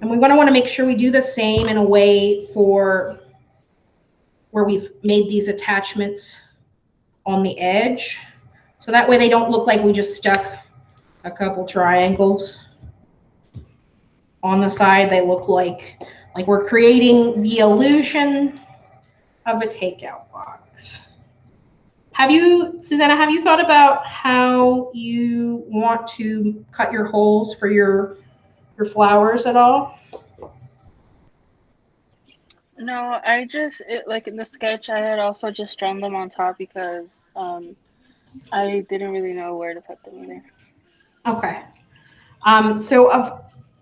And we're going to want to make sure we do the same in a way for where we've made these attachments on the edge. So that way they don't look like we just stuck a couple triangles on the side. They look like we're creating the illusion of a takeout box. Susanna, have you thought about how you want to cut your holes for your flowers at all? No, I just, like in the sketch, I had also just drawn them on top because I didn't really know where to put them either. Okay. So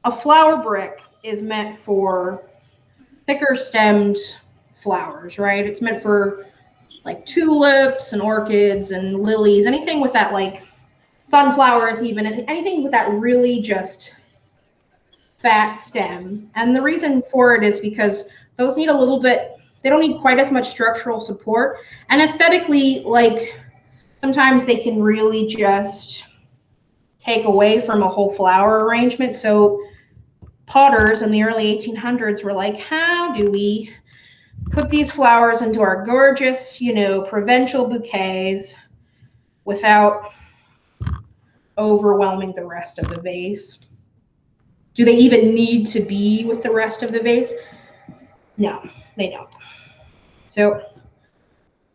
a flower brick is meant for thicker stemmed flowers, right? It's meant for like tulips and orchids and lilies, anything with that, like sunflowers even, anything with that really just fat stem. And the reason for it is because those need a little bit, they don't need quite as much structural support. And aesthetically, like sometimes they can really just take away from a whole flower arrangement. So potters in the early 1800s were like, how do we put these flowers into our gorgeous, provincial bouquets without overwhelming the rest of the vase? Do they even need to be with the rest of the vase? No, they don't. So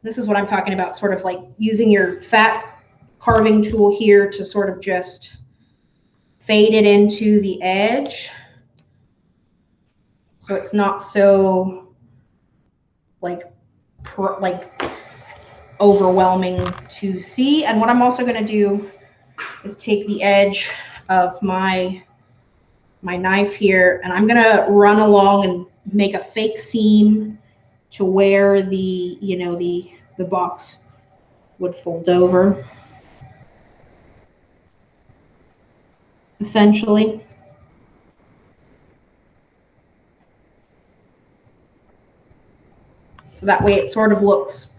this is what I'm talking about, sort of like using your fat carving tool here to sort of just fade it into the edge. So it's not so like overwhelming to see. And what I'm also going to do is take the edge of my knife here, and I'm going to run along and make a fake seam to where the box would fold over, essentially. So that way it sort of looks,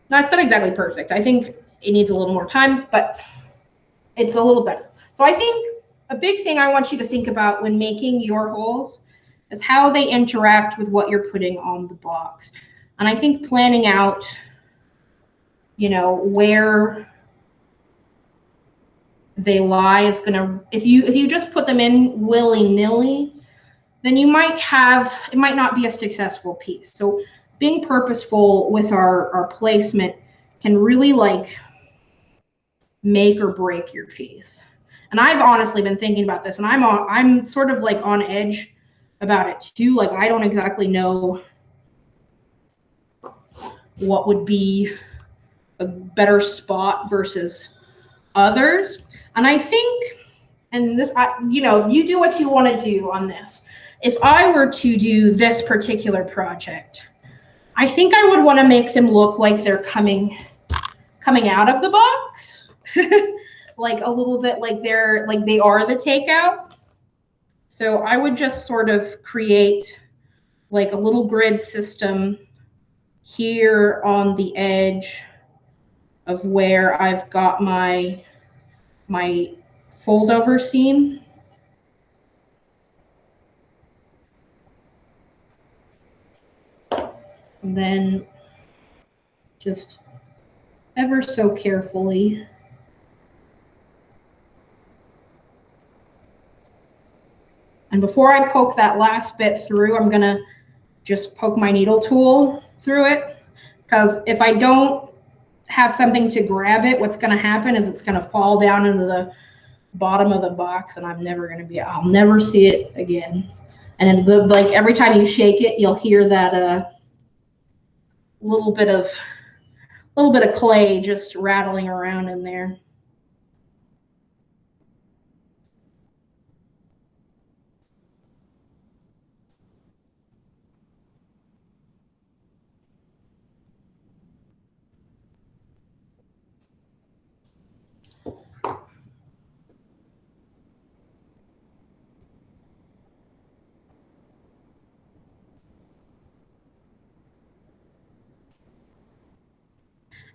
that's not exactly perfect. I think it needs a little more time, but it's a little better. So I think a big thing I want you to think about when making your holes is how they interact with what you're putting on the box. And I think planning out, where they lie is going to, if you just put them in willy-nilly, then it might not be a successful piece. So being purposeful with our placement can really like make or break your piece. And I've honestly been thinking about this, and I'm sort of like on edge about it too. Like I don't exactly know what would be a better spot versus others. And I think, and this, you do what you want to do on this. If I were to do this particular project, I think I would want to make them look like they're coming out of the box. Like a little bit like they are the takeout. So I would just sort of create like a little grid system here on the edge of where I've got my fold over seam. And then just ever so carefully and before I poke that last bit through, I'm going to just poke my needle tool through it, because if I don't have something to grab it, what's going to happen is it's going to fall down into the bottom of the box, and I'll never see it again. And then like every time you shake it, you'll hear that little bit of clay just rattling around in there.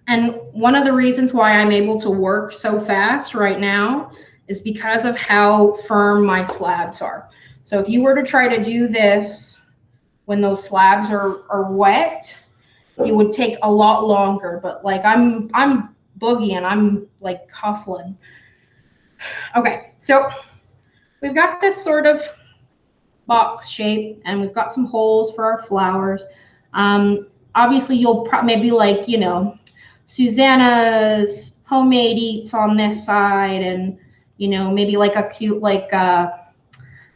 And one of the reasons why I'm able to work so fast right now is because of how firm my slabs are. So if you were to try to do this when those slabs are wet, it would take a lot longer. But like I'm boogieing, I'm like hustling. Okay, so we've got this sort of box shape, and we've got some holes for our flowers. Obviously, you'll maybe like, you know, Susanna's homemade eats on this side, and, you know, maybe like a cute, like,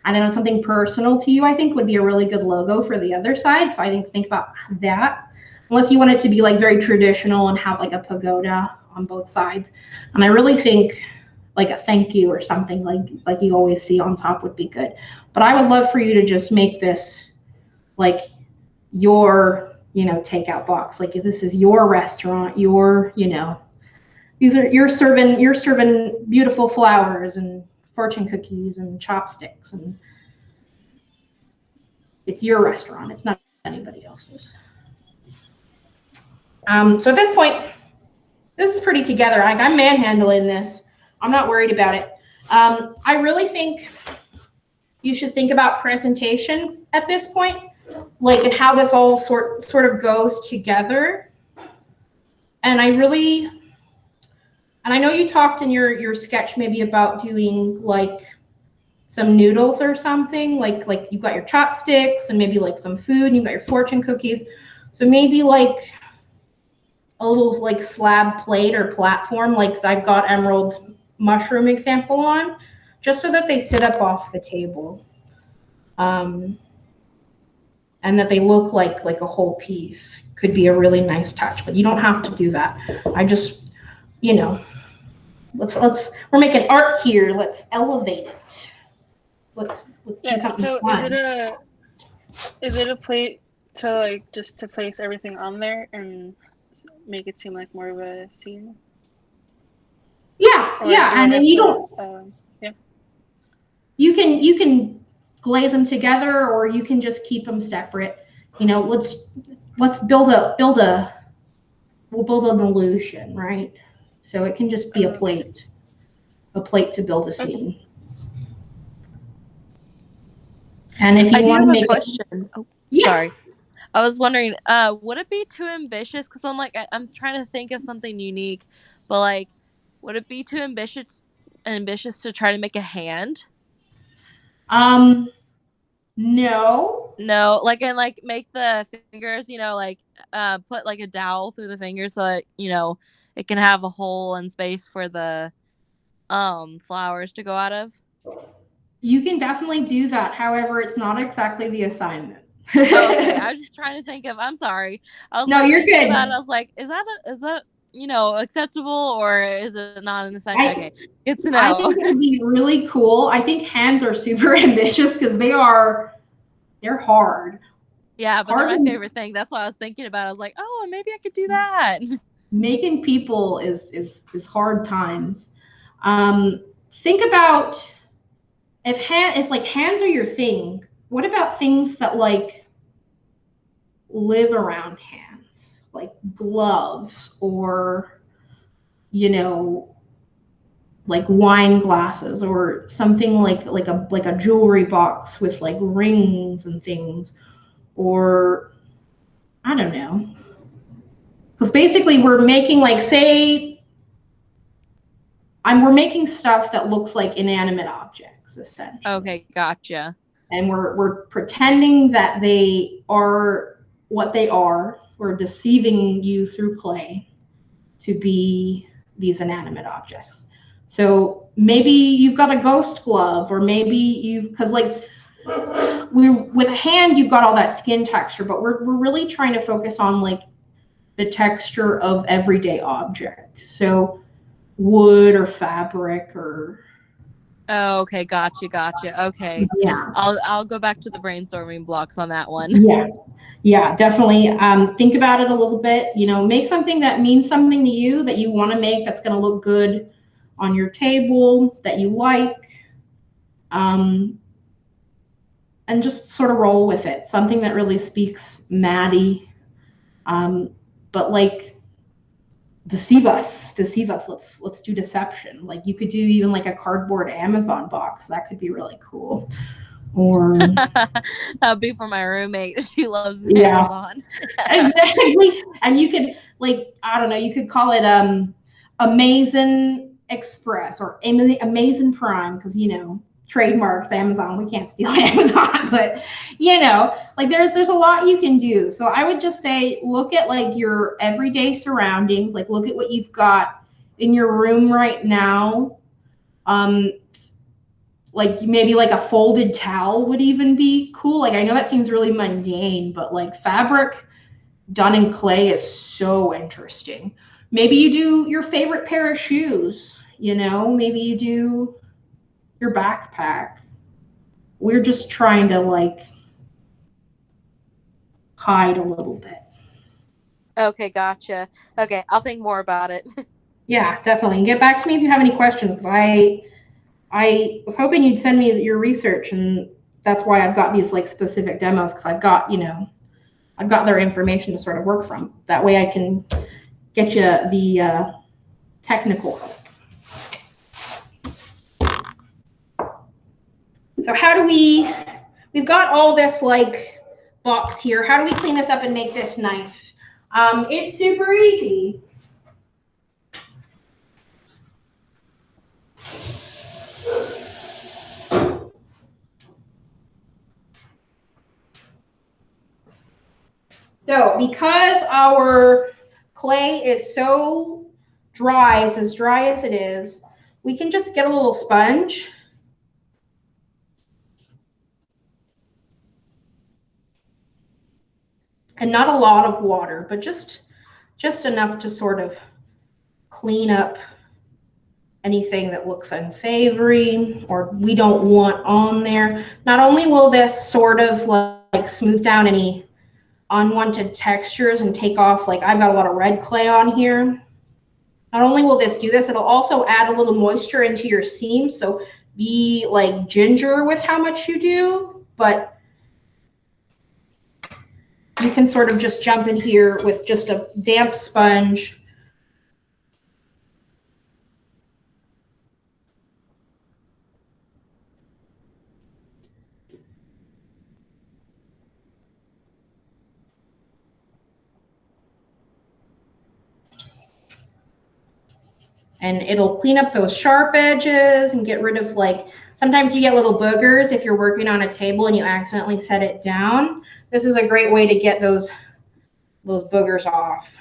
I don't know, something personal to you, I think would be a really good logo for the other side. So I think about that. Unless you want it to be like very traditional and have like a pagoda on both sides. And I really think like a thank you or something like you always see on top would be good. But I would love for you to just make this like your, you know, takeout box. Like if this is your restaurant, your, you know, these are, you're serving beautiful flowers and fortune cookies and chopsticks, and it's your restaurant. It's not anybody else's. So at this point, this is pretty together. Like I'm manhandling this. I'm not worried about it. I really think you should think about presentation at this point, like, and how this all sort of goes together. And I know you talked in your sketch maybe about doing like some noodles or something, like you've got your chopsticks and maybe like some food, and you've got your fortune cookies. So maybe like a little like slab plate or platform, like I've got Emerald's mushroom example on, just so that they sit up off the table. And that they look like a whole piece could be a really nice touch, but you don't have to do that. I just, you know, we're making art here. Let's elevate it. Let's do something fun. Is it a plate to like just to place everything on there and make it seem like more of a scene? Yeah, yeah, and then you don't. Yeah. You can glaze them together, or you can just keep them separate. You know, let's build an illusion, right? So it can just be a plate to build a scene. And if you want to make a question. Sorry. I was wondering, would it be too ambitious? Because I'm like, I'm trying to think of something unique, but like, would it be too ambitious to try to make a hand? No. No, like, and like make the fingers, you know, like put like a dowel through the fingers so that, you know, it can have a hole and space for the flowers to go out of. You can definitely do that. However, it's not exactly the assignment. Okay, I was just trying to think of. I'm sorry. I was no, you're good. About it, I was like, is that you know, acceptable, or is it not in the same? Okay, good to know. I think it would be really cool. I think hands are super ambitious because they're hard. Yeah, but they're my favorite thing. That's what I was thinking about. I was like, oh, maybe I could do that. Making people is hard times. Think about if like hands are your thing, what about things that like live around hands, like gloves, or, you know, like wine glasses, or something like a jewelry box with like rings and things, or I don't know. Because basically we're making like, say, we're making stuff that looks like inanimate objects, essentially. Okay, gotcha. And we're pretending that they are what they are. We're deceiving you through clay to be these inanimate objects. So maybe you've got a ghost glove, or maybe because like with a hand, you've got all that skin texture, but we're really trying to focus on like the texture of everyday objects. So wood or fabric or. Oh, okay, gotcha. Okay. Yeah. I'll go back to the brainstorming blocks on that one. Yeah, definitely. Think about it a little bit. You know, make something that means something to you, that you want to make, that's going to look good on your table, that you like. And just sort of roll with it. Something that really speaks Maddie. But like, deceive us. Let's do deception. Like you could do even like a cardboard Amazon box. That could be really cool. or That'll be for my roommate. She loves yeah, Amazon. exactly. And you could like, I don't know, you could call it Amazon Express or Amazon Prime, because you know, trademarks Amazon, we can't steal Amazon, but you know, like there's a lot you can do. So I would just say look at like your everyday surroundings, like look at what you've got in your room right now. Like maybe like a folded towel would even be cool. Like I know that seems really mundane, but like fabric done in clay is so interesting. Maybe you do your favorite pair of shoes, you know, maybe you do your backpack. We're just trying to like hide a little bit. Okay, gotcha. Okay, I'll think more about it. Yeah, definitely. And get back to me if you have any questions, because I was hoping you'd send me your research, and that's why I've got these like specific demos, because I've got, you know, I've got their information to sort of work from. That way I can get you the technical help. So how do we've got all this like box here. How do we clean this up and make this nice? It's super easy. So because our clay is so dry, it's as dry as it is, we can just get a little sponge. And not a lot of water, but just enough to sort of clean up anything that looks unsavory or we don't want on there. Not only will this sort of like smooth down any unwanted textures and take off, like I've got a lot of red clay on here. Not only will this do this, it'll also add a little moisture into your seams. So be like ginger with how much you do, but you can sort of just jump in here with just a damp sponge. And it'll clean up those sharp edges and get rid of like, sometimes you get little boogers if you're working on a table and you accidentally set it down. This is a great way to get those boogers off.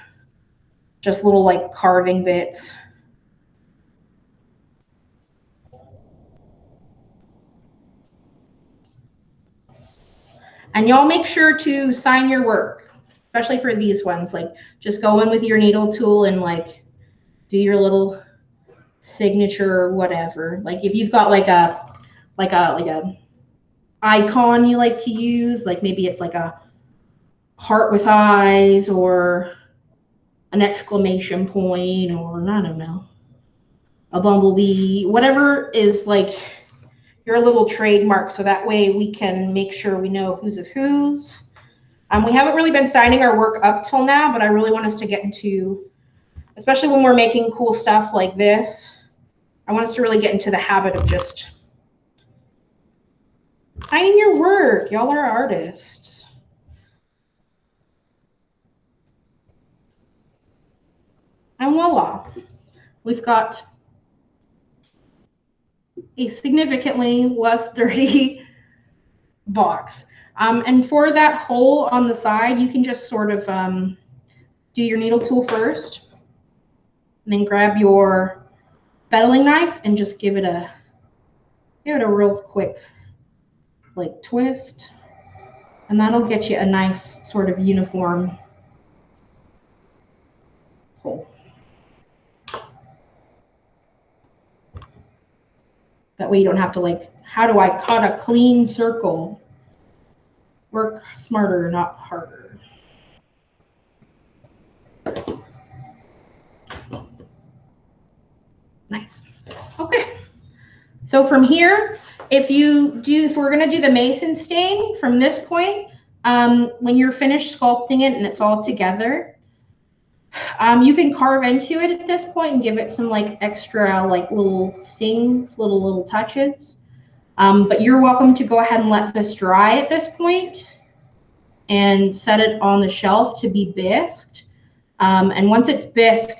Just little like carving bits. And y'all make sure to sign your work, especially for these ones. Like just go in with your needle tool and like do your little signature or whatever. Like if you've got like a icon you like to use, like maybe it's like a heart with eyes or an exclamation point, or I don't know, a bumblebee, whatever is like your little trademark, so that way we can make sure we know whose is whose. We haven't really been signing our work up till now, but I really want us to get into, especially when we're making cool stuff like this, I want us to really get into the habit of just signing your work. Y'all are artists. And voila, we've got a significantly less dirty box. And for that hole on the side, you can just sort of do your needle tool first, and then grab your bedeling knife and just give it a real quick like twist, and that'll get you a nice sort of uniform hole. That way you don't have to like, how do I cut a clean circle? Work smarter, not harder. Nice. Okay. So from here, if we're gonna do the mason stain from this point, when you're finished sculpting it and it's all together, you can carve into it at this point and give it some like extra like little things, little touches. But you're welcome to go ahead and let this dry at this point and set it on the shelf to be bisqued. And once it's bisqued,